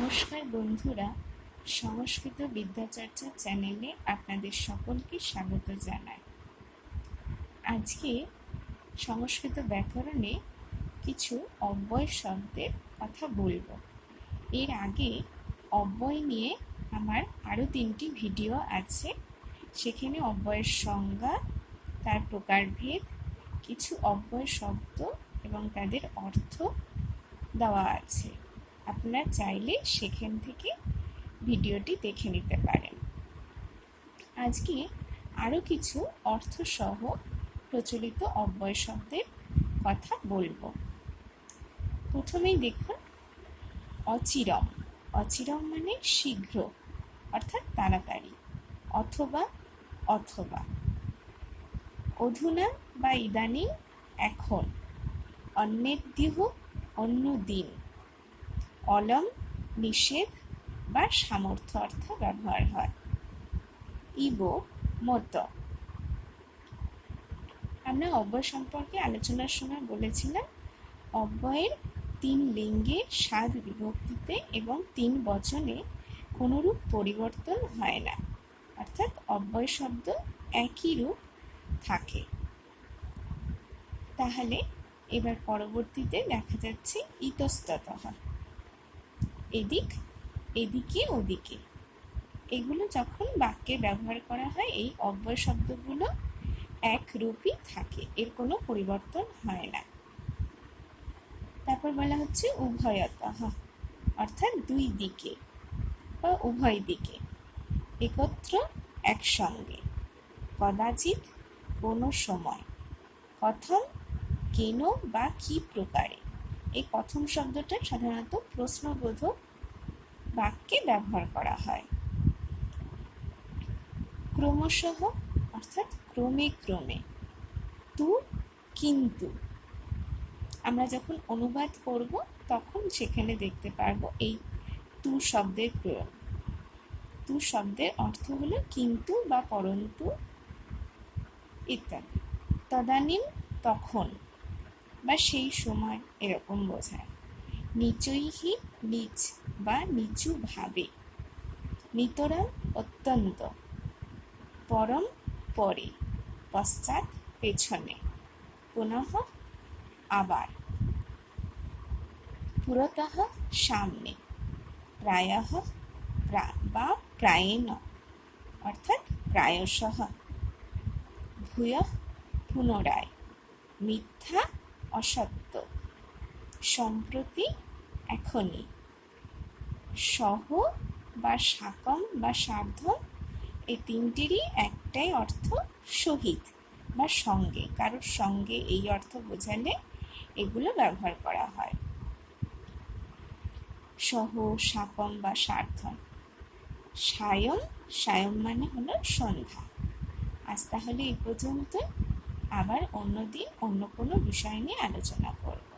নমস্কার বন্ধুরা, সংস্কৃত বিদ্যাচর্চা চ্যানেলে আপনাদের সকলকে স্বাগত জানাই। আজকে সংস্কৃত ব্যাকরণে কিছু অব্যয় শব্দের কথা বলবো। এর আগে অব্যয় নিয়ে আমার আরও 3টি ভিডিও আছে। সেখানে অব্যয়ের সংজ্ঞা, তার প্রকারভেদ, কিছু অব্যয় শব্দ এবং তাদের অর্থ দেওয়া আছে। আপনারা চাইলে সেখান থেকে ভিডিওটি দেখে নিতে পারেন। আজকে আরও কিছু অর্থসহ প্রচলিত অব্যয় শব্দের কথা বলবো। প্রথমেই দেখুন অচিরম। অচিরম মানে শীঘ্র, অর্থাৎ তাড়াতাড়ি, অথবা অথবা। অধুনা বা ইদানিং এখন, অন্যেদ্যুহ অন্য দিন, অলম নিষেধ বা সামর্থ্য অর্থ ব্যবহার হয়। ইব মত। আমরা অব্যয় সম্পর্কে আলোচনার সময় বলেছিলাম অব্যয়ের 3 লিঙ্গে 7 বিভক্তিতে এবং 3 বচনে কোনরূপ পরিবর্তন হয় না, অর্থাৎ অব্যয় শব্দ একই রূপ থাকে। তাহলে এবার পরবর্তীতে দেখা যাচ্ছে ইতস্ততঃ, এদিক, এদিকে, ওদিকে। এগুলো যখন বাক্যে ব্যবহার করা হয় এই অব্যয় শব্দগুলো একরূপই থাকে, এর কোনো পরিবর্তন হয় না। তারপর বলা হচ্ছে উভয়তঃ, অর্থাৎ দুই দিকে বা উভয় দিকে, একত্র একসঙ্গে, কদাচিৎ কোনো সময়, কথম কেন বা কি প্রকারে। এই কথম শব্দটা সাধারণত প্রশ্নবোধক বাক্যে ব্যবহার করা হয়। ক্রমশঃ, অর্থাৎ ক্রমে ক্রমে। তু কিন্তু, আমরা যখন অনুবাদ করব তখন সেখানে দেখতে পারবো এই তু শব্দের প্রয়োগ। তু শব্দের অর্থ হলো কিন্তু বা পরন্তু ইত্যাদি। তদানীম তখন বা সেই সময়, এরকম বোঝায়। নিচৈহি নিচ বা নিচু ভাবে। নিতরাম অত্যন্ত, পরম পরে, পশ্চাৎ পেছনে, পুনঃ আবার, পুরতঃ সামনে, প্রায়ঃ বা প্রায়েণ, অর্থাৎ প্রায়শঃ, ভূয়ঃ পুনরায়, মিথ্যা অসত্য, সম্প্রতি এখনই, সহ বা সাকম বা সার্ধম। এই 3টিরই একটাই অর্থ সহিত বা সঙ্গে, কারোর সঙ্গে এই অর্থ বোঝালে এগুলো ব্যবহার করা হয়। সহ, সাকম বা সার্ধম। সায়ম, সায়ম মানে হলো সন্ধ্যা। আজ তাহলে এই পর্যন্ত, আবার অন্যদিন অন্য কোনো বিষয় নিয়ে আলোচনা করব।